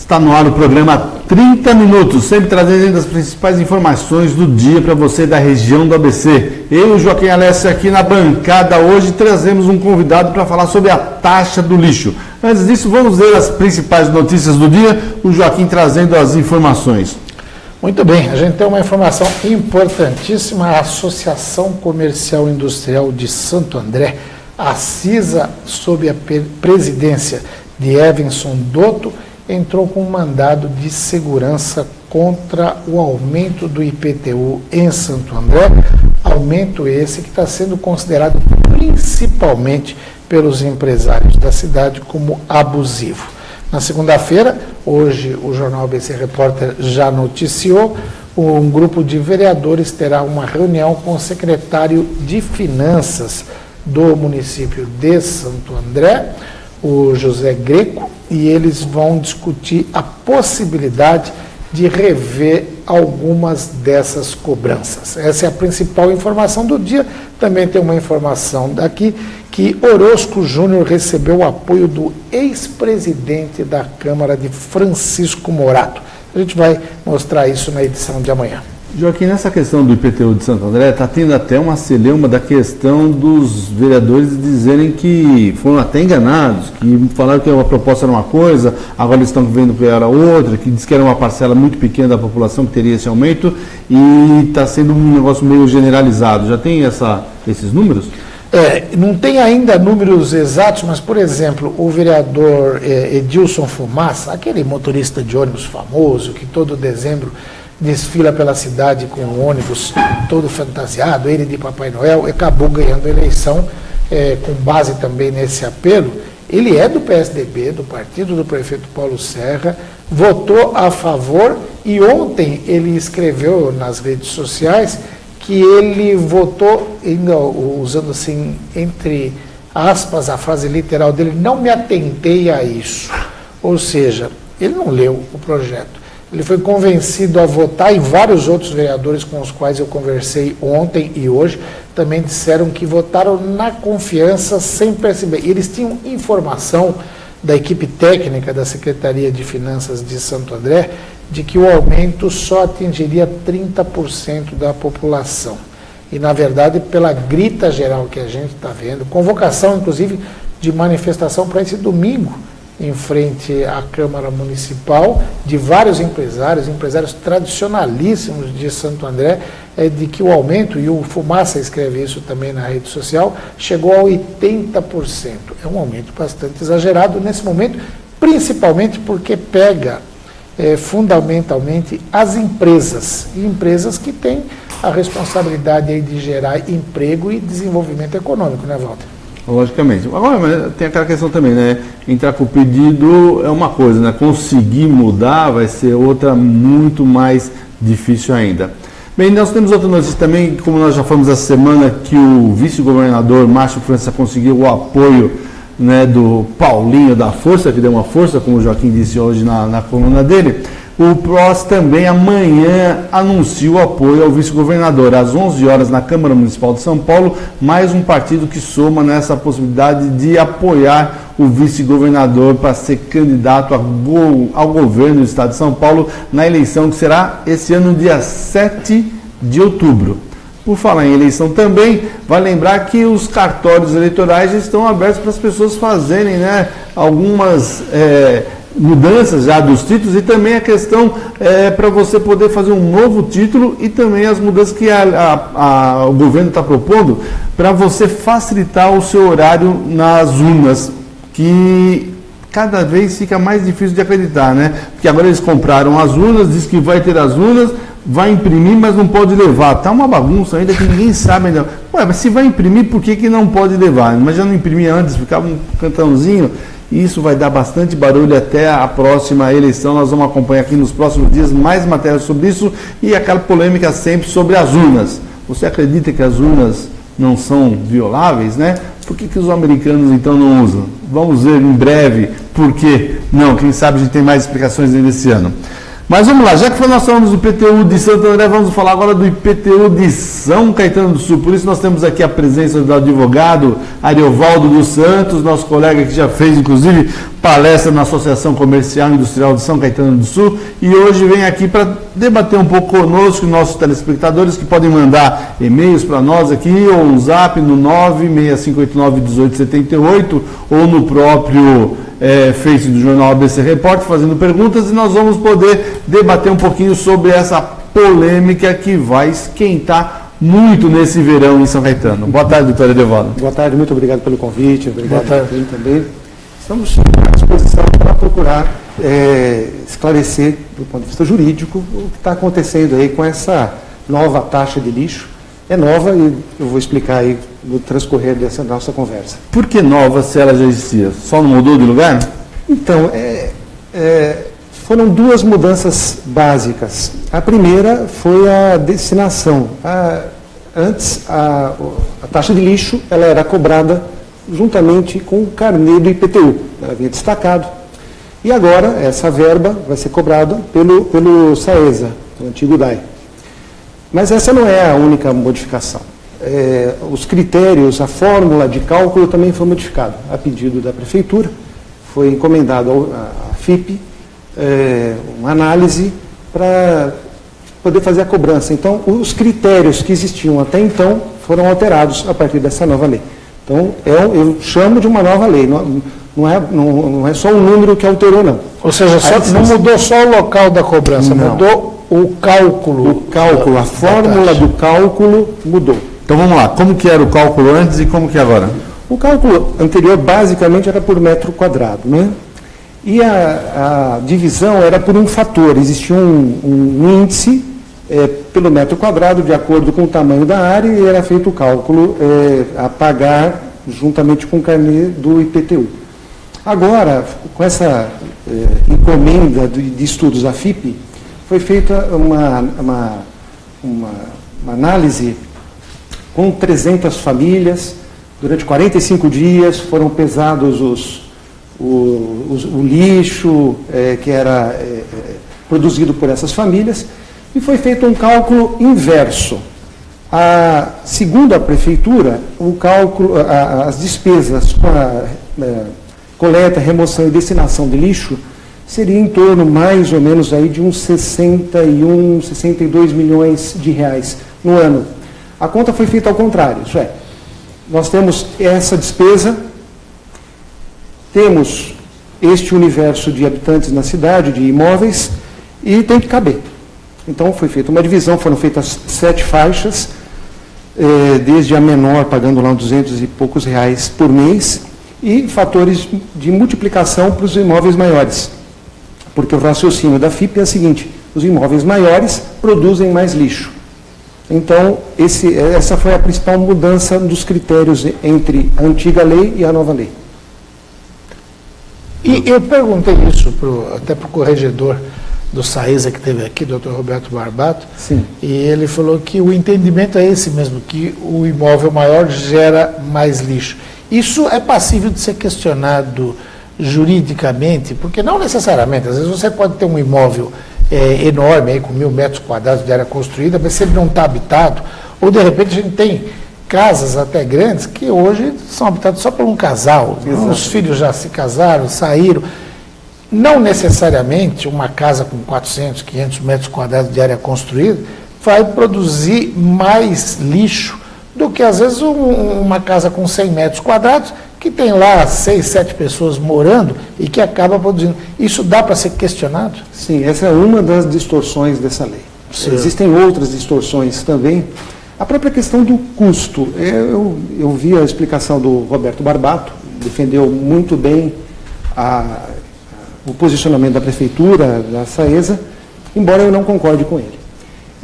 Está no ar o programa 30 Minutos, sempre trazendo as principais informações do dia para você da região do ABC. Eu e o Joaquim Alessio aqui na bancada hoje trazemos um convidado para falar sobre a taxa do lixo. Antes disso, vamos ver as principais notícias do dia, o Joaquim trazendo as informações. Muito bem, a gente tem uma informação importantíssima. A Associação Comercial e Industrial de Santo André, a CISA, sob a presidência de Evanson Dotto, entrou com um mandado de segurança contra o aumento do IPTU em Santo André, aumento esse que está sendo considerado principalmente pelos empresários da cidade como abusivo. Na segunda-feira, hoje o jornal ABC Repórter já noticiou, um grupo de vereadores terá uma reunião com o secretário de Finanças do município de Santo André, o José Greco, e eles vão discutir a possibilidade de rever algumas dessas cobranças. Essa é a principal informação do dia. Também tem uma informação daqui que Orozco Júnior recebeu o apoio do ex-presidente da Câmara de Francisco Morato. A gente vai mostrar isso na edição de amanhã. Joaquim, nessa questão do IPTU de Santo André, está tendo até uma celeuma da questão dos vereadores dizerem que foram até enganados, que falaram que a proposta era uma coisa, agora eles estão vendo que era outra, que diz que era uma parcela muito pequena da população que teria esse aumento e está sendo um negócio meio generalizado. Já tem esses números? Não tem ainda números exatos, mas, por exemplo, o vereador Edilson Fumaça, aquele motorista de ônibus famoso, que todo dezembro desfila pela cidade com um ônibus todo fantasiado, ele de Papai Noel, acabou ganhando a eleição com base também nesse apelo. Ele é do PSDB, do partido do prefeito Paulo Serra, votou a favor e ontem ele escreveu nas redes sociais que ele votou, ainda usando assim, entre aspas, a frase literal dele, não me atentei a isso. Ou seja, ele não leu o projeto. Ele foi convencido a votar e vários outros vereadores com os quais eu conversei ontem e hoje também disseram que votaram na confiança sem perceber. E eles tinham informação da equipe técnica da Secretaria de Finanças de Santo André de que o aumento só atingiria 30% da população. E, na verdade, pela grita geral que a gente está vendo, convocação, inclusive, de manifestação para esse domingo, em frente à Câmara Municipal, de vários empresários tradicionalíssimos de Santo André, de que o aumento, e o Fumaça escreve isso também na rede social, chegou a 80%. É um aumento bastante exagerado nesse momento, principalmente porque pega fundamentalmente as empresas, e empresas que têm a responsabilidade aí de gerar emprego e desenvolvimento econômico, né, Walter? Logicamente. Agora, tem aquela questão também, né? Entrar com o pedido é uma coisa, né? Conseguir mudar vai ser outra muito mais difícil ainda. Bem, nós temos outra notícia também, como nós já falamos essa semana, que o vice-governador Márcio França conseguiu o apoio, né, do Paulinho da Força, que deu uma força, como o Joaquim disse hoje na coluna dele. O PROS também amanhã anuncia o apoio ao vice-governador. Às 11 horas na Câmara Municipal de São Paulo, mais um partido que soma nessa possibilidade de apoiar o vice-governador para ser candidato ao governo do Estado de São Paulo na eleição que será esse ano, dia 7 de outubro. Por falar em eleição também, vai lembrar que os cartórios eleitorais já estão abertos para as pessoas fazerem, né, algumas mudanças já dos títulos e também a questão para você poder fazer um novo título e também as mudanças que o governo está propondo para você facilitar o seu horário nas urnas, que cada vez fica mais difícil de acreditar, né? Porque agora eles compraram as urnas, diz que vai ter as urnas, vai imprimir, mas não pode levar. Tá uma bagunça ainda que ninguém sabe ainda. Ué, mas se vai imprimir, por que não pode levar? Mas já não imprimia antes, ficava um cantãozinho. E isso vai dar bastante barulho até a próxima eleição. Nós vamos acompanhar aqui nos próximos dias mais matérias sobre isso e aquela polêmica sempre sobre as urnas. Você acredita que as urnas não são violáveis, né? Por que os americanos então não usam? Vamos ver em breve por que não. Quem sabe a gente tem mais explicações ainda esse ano. Mas vamos lá, já que nós falamos do IPTU de Santo André, vamos falar agora do IPTU de São Caetano do Sul. Por isso nós temos aqui a presença do advogado Ariovaldo dos Santos, nosso colega que já fez, inclusive, palestra na Associação Comercial e Industrial de São Caetano do Sul, e hoje vem aqui para debater um pouco conosco, nossos telespectadores, que podem mandar e-mails para nós aqui, ou um zap no 965891878, ou no próprio Face do Jornal ABC Repórter, fazendo perguntas, e nós vamos poder debater um pouquinho sobre essa polêmica que vai esquentar muito nesse verão em São Caetano. Boa tarde, doutora Edevaldo. Boa tarde, muito obrigado pelo convite, obrigado também. Estamos à disposição para procurar esclarecer, do ponto de vista jurídico, o que está acontecendo aí com essa nova taxa de lixo. É nova e eu vou explicar aí no transcorrer dessa nossa conversa. Por que nova se ela já existia? Só não mudou de lugar? Então, foram duas mudanças básicas. A primeira foi a destinação. Antes, a taxa de lixo ela era cobrada juntamente com o carnê do IPTU. Ela havia destacado. E agora, essa verba vai ser cobrada pelo SAESA, o antigo DAI. Mas essa não é a única modificação. Os critérios, a fórmula de cálculo também foi modificada. A pedido da Prefeitura, foi encomendado à FIP uma análise para poder fazer a cobrança. Então, os critérios que existiam até então foram alterados a partir dessa nova lei. Então, eu chamo de uma nova lei, não é só o número que alterou, não. Ou seja, não mudou só o local da cobrança, não. Mudou o cálculo. A fórmula do cálculo mudou. Então vamos lá, como que era o cálculo antes e como que é agora? O cálculo anterior basicamente era por metro quadrado, né? E a divisão era por um fator, existia um índice pelo metro quadrado, de acordo com o tamanho da área, e era feito o cálculo a pagar juntamente com o carnê do IPTU. Agora, com essa encomenda de estudos da FIP, foi feita uma análise com 300 famílias, durante 45 dias foram pesados o lixo que era produzido por essas famílias, e foi feito um cálculo inverso. Segundo a Prefeitura, o cálculo, as despesas com a coleta, remoção e destinação de lixo seria em torno, mais ou menos, aí, de uns 62 milhões de reais no ano. A conta foi feita ao contrário, isso é, nós temos essa despesa, temos este universo de habitantes na cidade, de imóveis, e tem que caber. Então foi feita uma divisão, foram feitas 7 faixas, desde a menor, pagando lá uns 200 e poucos reais por mês, e fatores de multiplicação para os imóveis maiores. Porque o raciocínio da FIP é o seguinte: os imóveis maiores produzem mais lixo. Então, essa foi a principal mudança dos critérios entre a antiga lei e a nova lei. E eu perguntei isso até para o corregedor do SAESA que teve aqui, Dr. Roberto Barbato. Sim. E ele falou que o entendimento é esse mesmo, que o imóvel maior gera mais lixo. Isso é passível de ser questionado juridicamente, porque não necessariamente, às vezes você pode ter um imóvel enorme, aí, com 1.000 metros quadrados de área construída, mas se ele não está habitado, ou de repente a gente tem casas até grandes que hoje são habitadas só por um casal. Exato. Os filhos já se casaram, saíram. Não necessariamente uma casa com 400, 500 metros quadrados de área construída vai produzir mais lixo do que, às vezes, uma casa com 100 metros quadrados, que tem lá 6, 7 pessoas morando e que acaba produzindo. Isso dá para ser questionado? Sim, essa é uma das distorções dessa lei. Sim. Existem outras distorções também. A própria questão do custo. Eu vi a explicação do Roberto Barbato, defendeu muito bem o posicionamento da Prefeitura, da SAESA, embora eu não concorde com ele.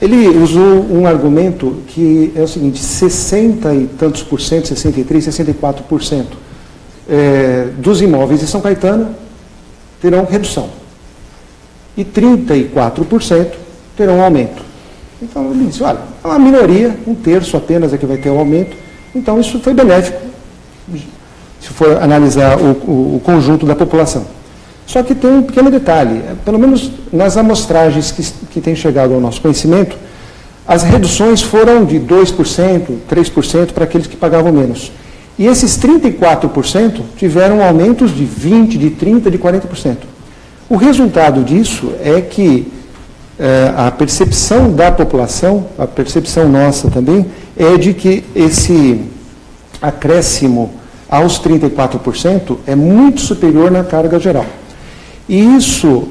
Ele usou um argumento que é o seguinte: 60 e tantos por cento, 63, 64% dos imóveis de São Caetano terão redução. E 34% terão aumento. Então, ele disse, olha, é uma minoria, 1/3 apenas é que vai ter um aumento. Então, isso foi benéfico, se for analisar o conjunto da população. Só que tem um pequeno detalhe, pelo menos nas amostragens que têm chegado ao nosso conhecimento, as reduções foram de 2%, 3% para aqueles que pagavam menos. E esses 34% tiveram aumentos de 20%, de 30%, de 40%. O resultado disso é que a percepção da população, a percepção nossa também, é de que esse acréscimo aos 34% é muito superior na carga geral. E isso,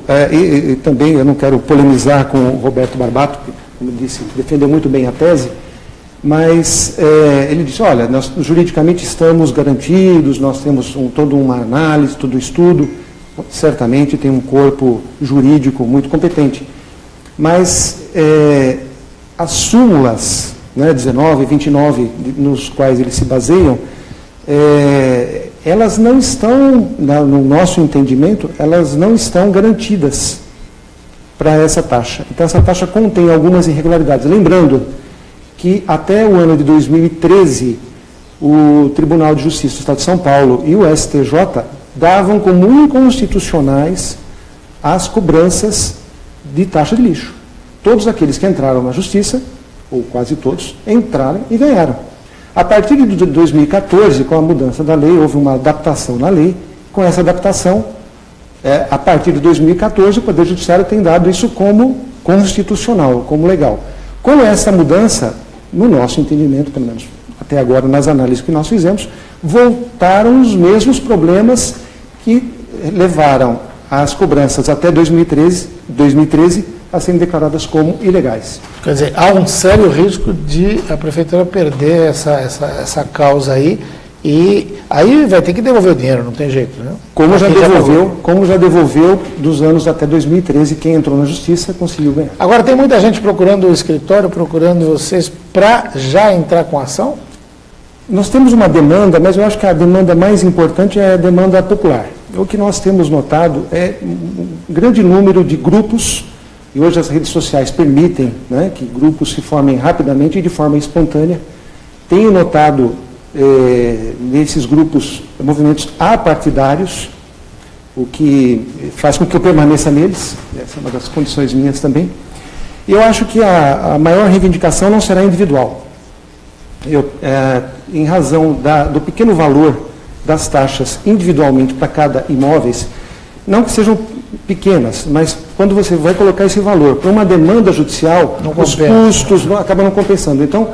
também, eu não quero polemizar com o Roberto Barbato, que, como disse, defendeu muito bem a tese, mas ele disse, olha, nós juridicamente estamos garantidos, nós temos toda uma análise, todo um estudo, certamente tem um corpo jurídico muito competente, mas as súmulas, né, 19 e 29, nos quais eles se baseiam, elas não estão, no nosso entendimento, elas não estão garantidas para essa taxa. Então, essa taxa contém algumas irregularidades. Lembrando que até o ano de 2013, o Tribunal de Justiça do Estado de São Paulo e o STJ davam como inconstitucionais as cobranças de taxa de lixo. Todos aqueles que entraram na Justiça, ou quase todos, entraram e ganharam. A partir de 2014, com a mudança da lei, houve uma adaptação na lei. Com essa adaptação, a partir de 2014, o Poder Judiciário tem dado isso como constitucional, como legal. Com essa mudança, no nosso entendimento, pelo menos até agora, nas análises que nós fizemos, voltaram os mesmos problemas que levaram as cobranças até 2013 a serem declaradas como ilegais. Quer dizer, há um sério risco de a Prefeitura perder essa causa aí, e aí vai ter que devolver o dinheiro, não tem jeito, né? Como já devolveu dos anos até 2013, quem entrou na Justiça conseguiu ganhar. Agora, tem muita gente procurando o escritório, procurando vocês para já entrar com ação? Nós temos uma demanda, mas eu acho que a demanda mais importante é a demanda popular. O que nós temos notado é um grande número de grupos, e hoje as redes sociais permitem, né, que grupos se formem rapidamente e de forma espontânea. Tenho notado nesses grupos movimentos apartidários, o que faz com que eu permaneça neles, essa é uma das condições minhas também. E eu acho que a maior reivindicação não será individual. Em razão do pequeno valor das taxas individualmente para cada imóvel, não que sejam pequenas, mas quando você vai colocar esse valor para uma demanda judicial, os custos acabam não compensando. Então,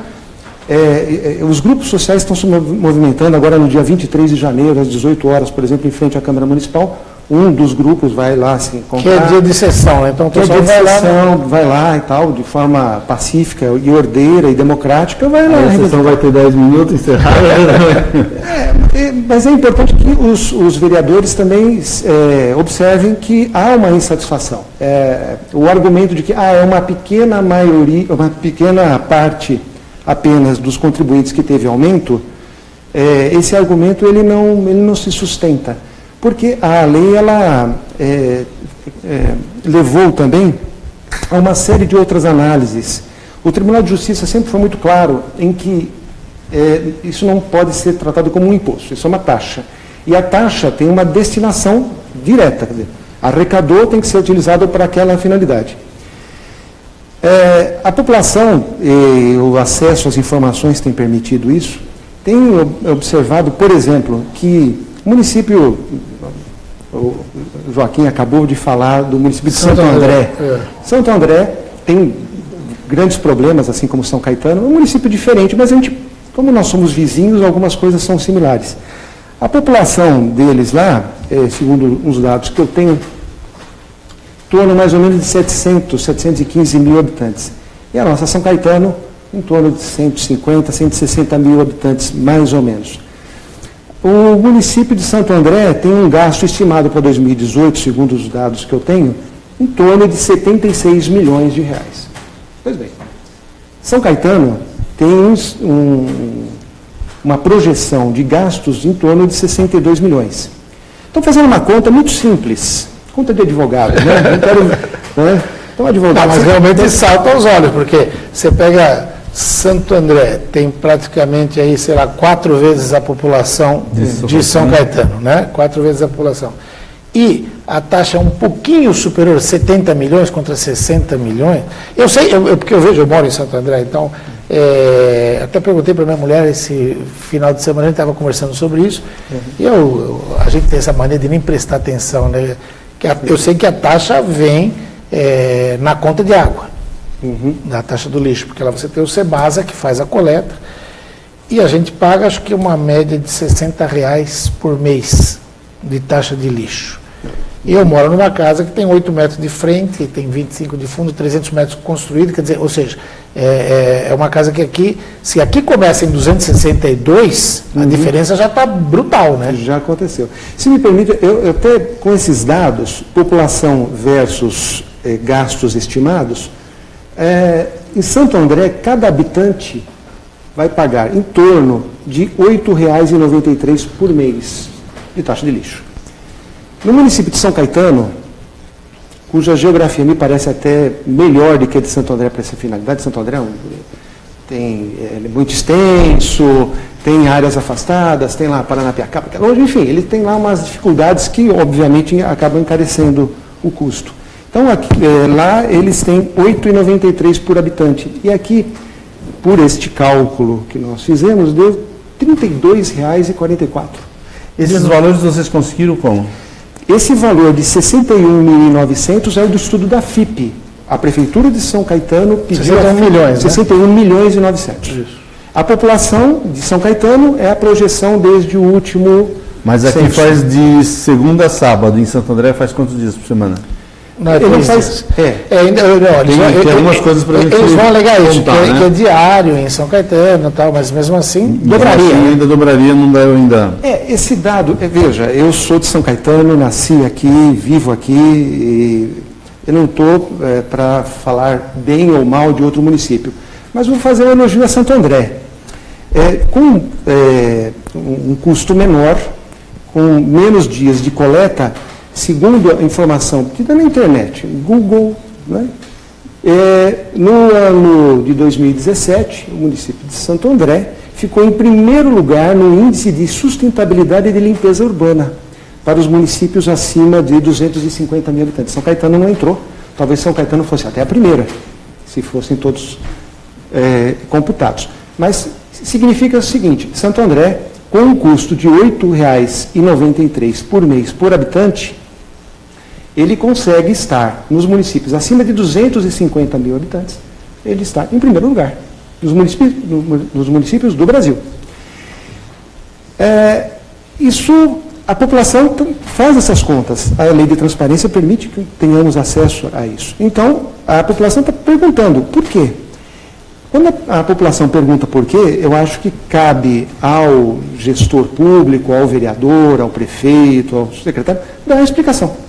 os grupos sociais estão se movimentando agora no dia 23 de janeiro, às 18 horas, por exemplo, em frente à Câmara Municipal. Um dos grupos vai lá se encontrar. Que é dia de sessão, né? Então o pessoal vai lá e tal, de forma pacífica e ordeira e democrática, vai lá. A sessão vai ter 10 minutos encerrada. Mas é importante que os vereadores também observem que há uma insatisfação. O argumento de que é uma pequena maioria, uma pequena parte apenas dos contribuintes que teve aumento, esse argumento ele não se sustenta. Porque a lei ela levou também a uma série de outras análises. O Tribunal de Justiça sempre foi muito claro em que isso não pode ser tratado como um imposto, isso é uma taxa. E a taxa tem uma destinação direta, quer dizer, arrecadou tem que ser utilizado para aquela finalidade. A população e o acesso às informações tem permitido isso. Tenho observado, por exemplo, que o município, o Joaquim acabou de falar do município de Santo André. Santo André tem grandes problemas, assim como São Caetano, é um município diferente, mas como nós somos vizinhos, algumas coisas são similares. A população deles lá, segundo uns dados que eu tenho, em torno mais ou menos de 715 mil habitantes. E a nossa São Caetano, em torno de 150, 160 mil habitantes, mais ou menos. O município de Santo André tem um gasto estimado para 2018, segundo os dados que eu tenho, em torno de 76 milhões de reais. Pois bem, São Caetano tem uma projeção de gastos em torno de 62 milhões. Estou fazendo uma conta muito simples, conta de advogado, né? Não quero, né? Então, advogado, mas realmente salta aos olhos, porque você pega Santo André, tem praticamente aí, sei lá, 4 vezes a população de São Caetano, né? 4 vezes a população. E a taxa é um pouquinho superior, 70 milhões contra 60 milhões. Eu sei, porque eu moro em Santo André, então Até perguntei para minha mulher esse final de semana, a gente estava conversando sobre isso, e a gente tem essa mania de nem prestar atenção, né? Eu sei que a taxa vem na conta de água, da taxa do lixo, porque lá você tem o Sebasa que faz a coleta, e a gente paga acho que uma média de R$60 por mês de taxa de lixo. E eu moro numa casa que tem 8 metros de frente, tem 25 de fundo, 300 metros construído, quer dizer, ou seja, é uma casa que aqui, se aqui começa em 262, a diferença já está brutal, né? Já aconteceu. Se me permite, eu até com esses dados, população versus gastos estimados, em Santo André, cada habitante vai pagar em torno de R$ 8,93 por mês de taxa de lixo. No município de São Caetano, cuja geografia me parece até melhor do que a de Santo André para essa finalidade, Santo André é muito extenso, tem áreas afastadas, tem lá Paranapiacaba, que é longe, enfim, ele tem lá umas dificuldades que, obviamente, acabam encarecendo o custo. Então, aqui, lá eles têm R$ 8,93 por habitante. E aqui, por este cálculo que nós fizemos, deu R$ 32,44. Esses valores vocês conseguiram como? Esse valor de 61.900 é o do estudo da FIPE. A Prefeitura de São Caetano pediu 61 milhões, 61 milhões e 900. Isso. A população de São Caetano é a projeção desde o último Mas aqui censo. faz de segunda a sábado, em Santo André faz quantos dias por semana? Não, Ele três faz- dias. é. Ainda, não, Tem algumas coisas pra gente eles vão alegar isso, contar, que né? é diário em São Caetano e tal, mas mesmo assim, dobraria. Assim, ainda dobraria, não deu ainda. Esse dado, veja, eu sou de São Caetano, nasci aqui, vivo aqui, e eu não estou para falar bem ou mal de outro município, mas vou fazer um elogio a Santo André. Com um custo menor, com menos dias de coleta, segundo a informação que dá na internet, Google, né? No ano de 2017, o município de Santo André ficou em primeiro lugar no índice de sustentabilidade e de limpeza urbana para os municípios acima de 250 mil habitantes. São Caetano não entrou, talvez São Caetano fosse até a primeira, se fossem todos computados. Mas significa o seguinte, Santo André, com um custo de R$ 8,93 por mês por habitante, ele consegue estar nos municípios acima de 250 mil habitantes, ele está em primeiro lugar, nos municípios do Brasil. A população faz essas contas, a lei de transparência permite que tenhamos acesso a isso. Então, a população está perguntando, por quê? Quando a população pergunta por quê, eu acho que cabe ao gestor público, ao vereador, ao prefeito, ao secretário, dar uma explicação.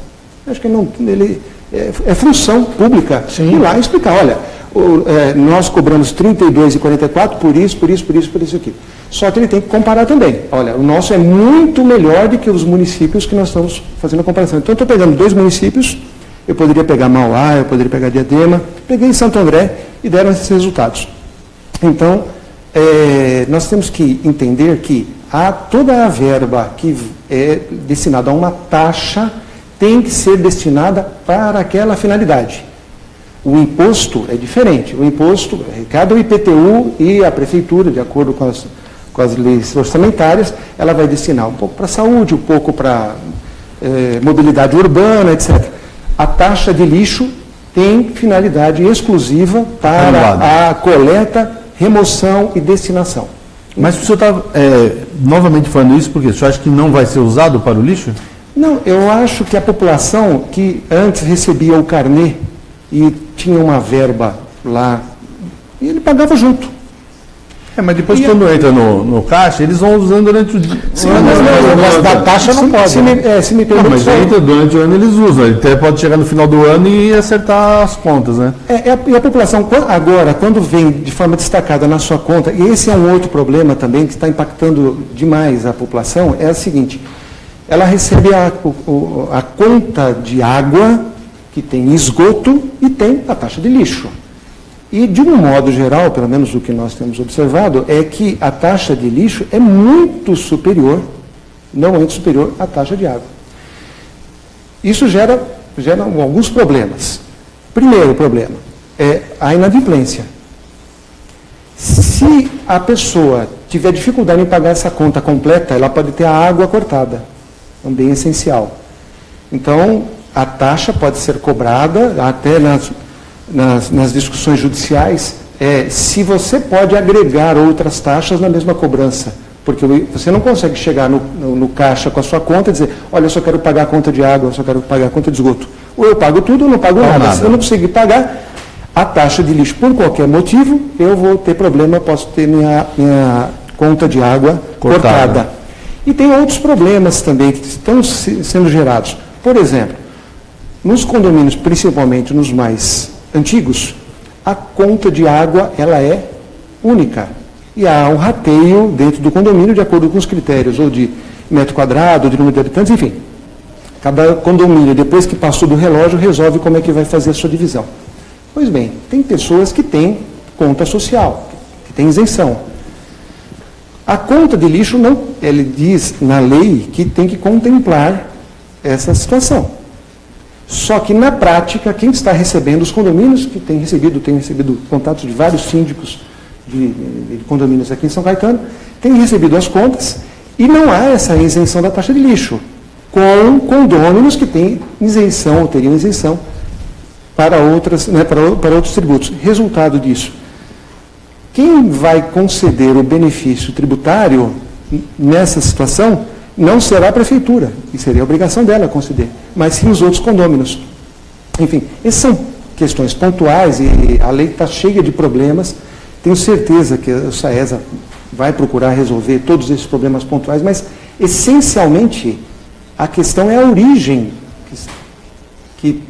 Acho que ele é função pública ir lá e explicar, olha, nós cobramos R$ 32,44 por isso aqui. Só que ele tem que comparar também. Olha, o nosso é muito melhor do que os municípios que nós estamos fazendo a comparação. Então, eu estou pegando 2 municípios, eu poderia pegar Mauá, eu poderia pegar Diadema, peguei Santo André e deram esses resultados. Então, nós temos que entender que toda a verba que é destinada a uma taxa tem que ser destinada para aquela finalidade. O imposto é diferente. O imposto, cada IPTU e a prefeitura, de acordo com as leis orçamentárias, ela vai destinar um pouco para a saúde, um pouco para mobilidade urbana, etc. A taxa de lixo tem finalidade exclusiva para a coleta, remoção e destinação. Mas o senhor está novamente falando isso porque o senhor acha que não vai ser usado para o lixo? Não, eu acho que a população que antes recebia o carnê e tinha uma verba lá, e ele pagava junto. Mas depois quando entra no caixa, eles vão usando durante o dia. Sim, mas da taxa não pode. Se me permite, Mas entra durante o ano, eles usam. Ele até pode chegar no final do ano e acertar as contas, né? E a população, agora, quando vem de forma destacada na sua conta, e esse é um outro problema também que está impactando demais a população, é o seguinte, ela recebe a conta de água, que tem esgoto, e tem a taxa de lixo. E, de um modo geral, pelo menos o que nós temos observado, é que a taxa de lixo é muito superior, não muito superior à taxa de água. Isso gera alguns problemas. Primeiro problema é a inadimplência. Se a pessoa tiver dificuldade em pagar essa conta completa, ela pode ter a água cortada, é um bem essencial. Então, a taxa pode ser cobrada, até nas discussões judiciais, se você pode agregar outras taxas na mesma cobrança, porque você não consegue chegar no caixa com a sua conta e dizer, olha, eu só quero pagar a conta de água, eu só quero pagar a conta de esgoto. Ou eu pago tudo ou não pago nada. Se eu não conseguir pagar a taxa de lixo por qualquer motivo, eu vou ter problema, posso ter minha conta de água cortada. E tem outros problemas também que estão sendo gerados. Por exemplo, nos condomínios, principalmente nos mais antigos, a conta de água ela é única. E há um rateio dentro do condomínio de acordo com os critérios, ou de metro quadrado, ou de número de habitantes, enfim. Cada condomínio, depois que passou do relógio, resolve como é que vai fazer a sua divisão. Pois bem, tem pessoas que têm conta social, que têm isenção. A conta de lixo não, ele diz na lei que tem que contemplar essa situação. Só que na prática, quem está recebendo, os condomínios que têm recebido contatos de vários síndicos de condomínios aqui em São Caetano, têm recebido as contas e não há essa isenção da taxa de lixo, com condôminos que têm isenção, ou teriam isenção, para outros tributos. Resultado disso, quem vai conceder o benefício tributário nessa situação não será a prefeitura, e seria a obrigação dela conceder, mas sim os outros condôminos. Enfim, essas são questões pontuais e a lei está cheia de problemas. Tenho certeza que o SAESA vai procurar resolver todos esses problemas pontuais, mas essencialmente a questão é a origem, que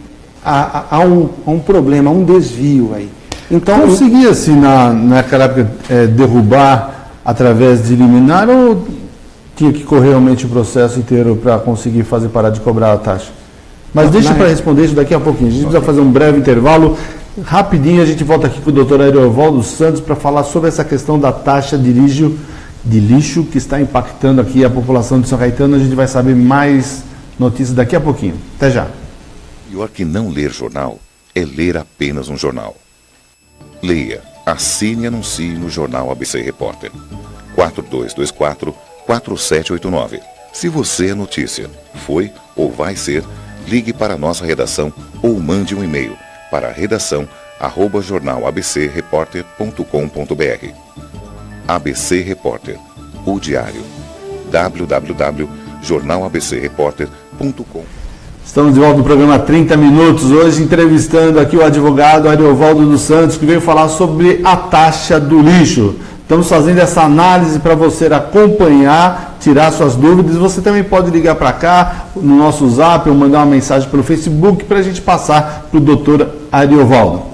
há um problema, um desvio aí. Então, conseguia-se naquela época derrubar através de liminar ou tinha que correr realmente o processo inteiro para conseguir fazer parar de cobrar a taxa? Mas deixa para responder isso daqui a pouquinho. A gente precisa fazer um breve intervalo. Rapidinho a gente volta aqui com o Dr. Ariovaldo Santos para falar sobre essa questão da taxa de lixo que está impactando aqui a população de São Caetano. A gente vai saber mais notícias daqui a pouquinho. Até já. Pior que não ler jornal é ler apenas um jornal. Leia, assine e anuncie no jornal ABC Repórter. 4224-4789. Se você é notícia, foi ou vai ser, ligue para a nossa redação ou mande um e-mail para redação@jornalabcreporter.com.br. ABC Repórter, o diário. www.jornalabcreporter.com. Estamos de volta no programa 30 Minutos, hoje entrevistando aqui o advogado Ariovaldo dos Santos, que veio falar sobre a taxa do lixo. Estamos fazendo essa análise para você acompanhar, tirar suas dúvidas. Você também pode ligar para cá, no nosso zap, ou mandar uma mensagem pelo Facebook para a gente passar para o doutor Ariovaldo.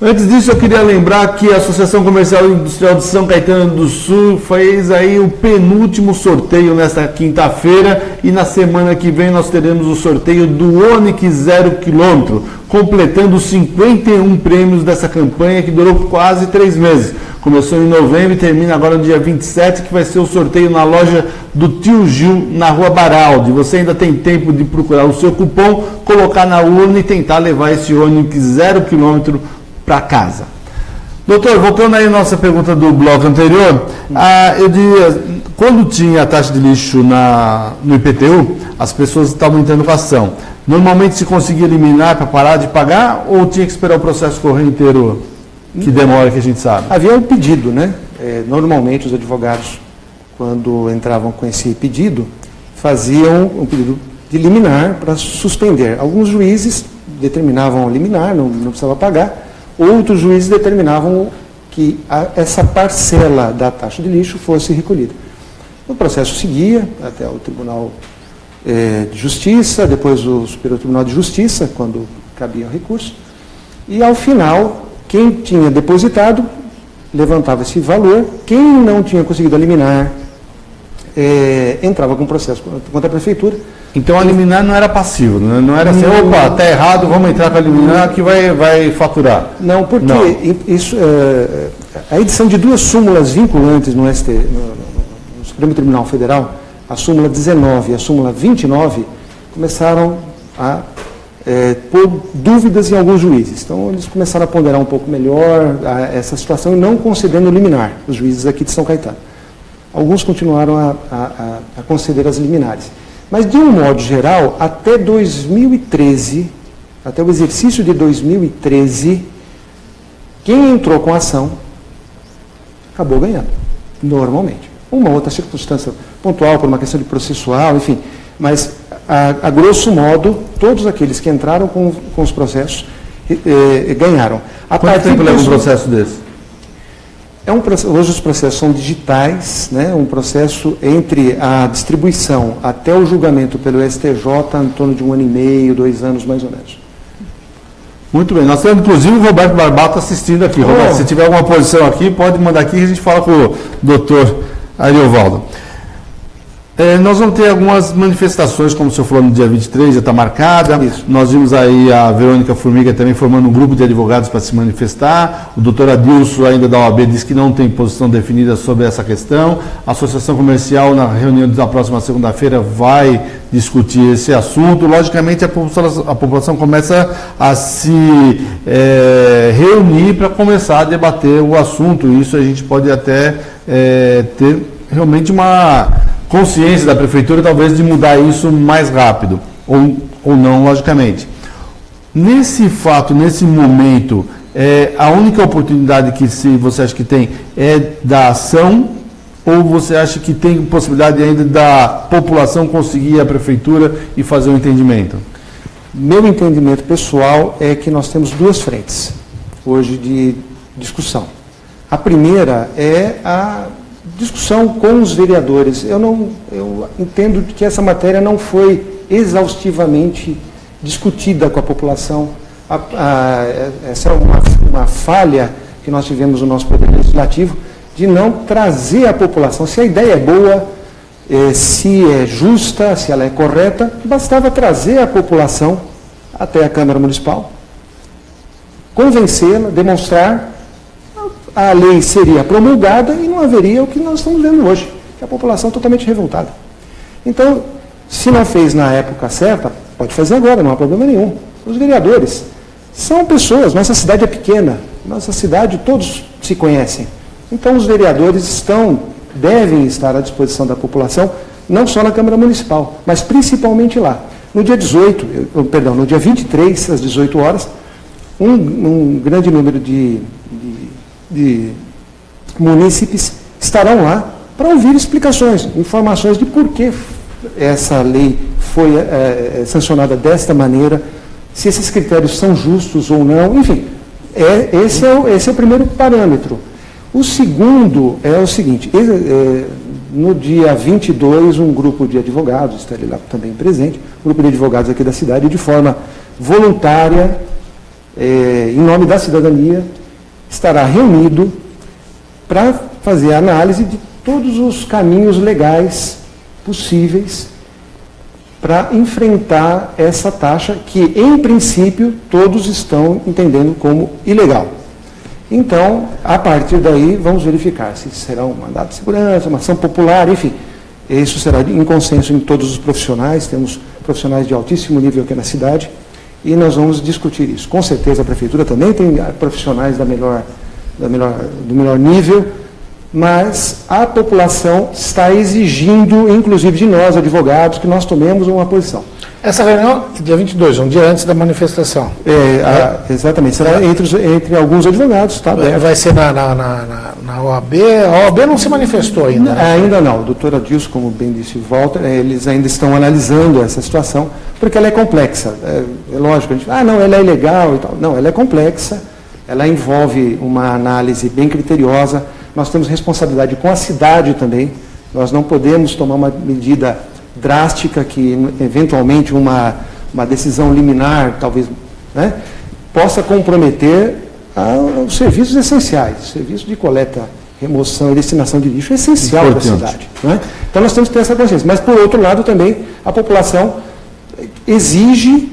Antes disso, eu queria lembrar que a Associação Comercial e Industrial de São Caetano do Sul fez aí o penúltimo sorteio nesta quinta-feira e na semana que vem nós teremos o sorteio do Onix 0 km, completando os 51 prêmios dessa campanha que durou quase 3 meses. Começou em novembro e termina agora no dia 27, que vai ser o sorteio na loja do Tio Gil, na Rua Baraldi. Você ainda tem tempo de procurar o seu cupom, colocar na urna e tentar levar esse Onix 0 km para casa. Doutor, voltando aí à nossa pergunta do bloco anterior, eu diria, quando tinha a taxa de lixo no IPTU, as pessoas estavam entrando com ação. Normalmente se conseguia eliminar para parar de pagar ou tinha que esperar o processo correr inteiro, que demora, que a gente sabe? Havia um pedido, né? Normalmente os advogados, quando entravam com esse pedido, faziam um pedido de liminar para suspender. Alguns juízes determinavam liminar, não precisava pagar. Outros juízes determinavam que essa parcela da taxa de lixo fosse recolhida. O processo seguia até o Tribunal de Justiça, depois o Superior Tribunal de Justiça, quando cabia o recurso, e ao final, quem tinha depositado levantava esse valor, quem não tinha conseguido eliminar entrava com processo contra a Prefeitura. Então a liminar não era passivo, não era assim, opa, está errado, vamos entrar com a liminar que vai faturar. Não, porque isso, a edição de 2 súmulas vinculantes no Supremo Tribunal Federal, a súmula 19 e a súmula 29, começaram a por dúvidas em alguns juízes. Então, eles começaram a ponderar um pouco melhor essa situação e não concedendo liminar, os juízes aqui de São Caetano. Alguns continuaram a conceder as liminares. Mas, de um modo geral, até 2013, até o exercício de 2013, quem entrou com a ação acabou ganhando, normalmente. Uma outra circunstância pontual, por uma questão de processual, enfim. Mas, a grosso modo, todos aqueles que entraram com os processos ganharam. Quanto tempo leva um processo desse? Hoje os processos são digitais, né? Um processo entre a distribuição até o julgamento pelo STJ, em torno de 1 ano e meio, 2 anos mais ou menos. Muito bem. Nós temos, inclusive, o Roberto Barbato assistindo aqui. Roberto, se tiver alguma posição aqui, pode mandar aqui que a gente fala com o doutor Ariovaldo. Nós vamos ter algumas manifestações, como o senhor falou, no dia 23, já está marcada. Isso. Nós vimos aí a Verônica Formiga também formando um grupo de advogados para se manifestar. O doutor Adilson, ainda da OAB, disse que não tem posição definida sobre essa questão. A Associação Comercial, na reunião da próxima segunda-feira, vai discutir esse assunto. Logicamente, a população começa a se reunir para começar a debater o assunto. Isso a gente pode até ter realmente uma consciência da prefeitura, talvez, de mudar isso mais rápido, ou não, logicamente. Nesse fato, nesse momento, a única oportunidade que você acha que tem é da ação, ou você acha que tem possibilidade ainda da população conseguir ir à prefeitura e fazer um entendimento? Meu entendimento pessoal é que nós temos 2 frentes hoje de discussão. A primeira é a discussão com os vereadores. Eu entendo que essa matéria não foi exaustivamente discutida com a população. Essa é uma falha que nós tivemos no nosso Poder Legislativo, de não trazer a população. Se a ideia é boa, se é justa, se ela é correta, bastava trazer a população até a Câmara Municipal, convencê-la, demonstrar. A lei seria promulgada e não haveria o que nós estamos vendo hoje, que é a população totalmente revoltada. Então, se não fez na época certa, pode fazer agora, não há problema nenhum. Os vereadores são pessoas, nossa cidade é pequena, nossa cidade todos se conhecem. Então, os vereadores devem estar à disposição da população, não só na Câmara Municipal, mas principalmente lá. No dia 23, às 18 horas, um grande número de munícipes estarão lá para ouvir explicações, informações de por que essa lei foi sancionada desta maneira, se esses critérios são justos ou não, enfim, esse é o primeiro parâmetro. O segundo é o seguinte, no dia 22, um grupo de advogados, estarei lá também presente, um grupo de advogados aqui da cidade, de forma voluntária, em nome da cidadania, estará reunido para fazer a análise de todos os caminhos legais possíveis para enfrentar essa taxa que, em princípio, todos estão entendendo como ilegal. Então, a partir daí, vamos verificar se será um mandado de segurança, uma ação popular, enfim. Isso será em consenso em todos os profissionais, temos profissionais de altíssimo nível aqui na cidade, e nós vamos discutir isso. Com certeza a prefeitura também tem profissionais do melhor nível, mas a população está exigindo, inclusive de nós, advogados, que nós tomemos uma posição. Essa reunião é dia 22, um dia antes da manifestação. Exatamente, será entre alguns advogados. Tá, vai ser na OAB? A OAB não se manifestou ainda. Né? Ainda não. O doutor Adilson, como bem disse o Walter, eles ainda estão analisando essa situação, porque ela é complexa. É lógico, a gente fala, não, ela é ilegal e tal. Não, ela é complexa, ela envolve uma análise bem criteriosa. Nós temos responsabilidade com a cidade também. Nós não podemos tomar uma medida drástica que, eventualmente, uma decisão liminar, talvez, né, possa comprometer os serviços essenciais. O serviço de coleta, remoção e destinação de lixo é essencial para a cidade. Né? Então, nós temos que ter essa consciência. Mas, por outro lado, também, a população exige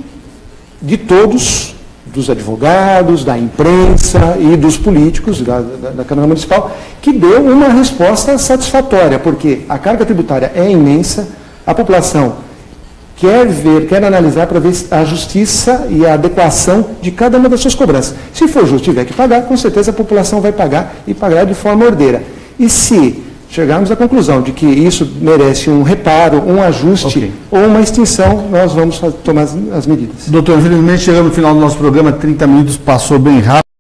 de todos, dos advogados, da imprensa e dos políticos da Câmara Municipal, que dê uma resposta satisfatória, porque a carga tributária é imensa, a população quer analisar para ver a justiça e a adequação de cada uma das suas cobranças. Se for justo e tiver que pagar, com certeza a população vai pagar e pagará de forma ordeira. E se chegarmos à conclusão de que isso merece um reparo, um ajuste ou uma extinção, nós vamos tomar as medidas. Doutor, infelizmente chegamos no final do nosso programa, 30 minutos passou bem rápido.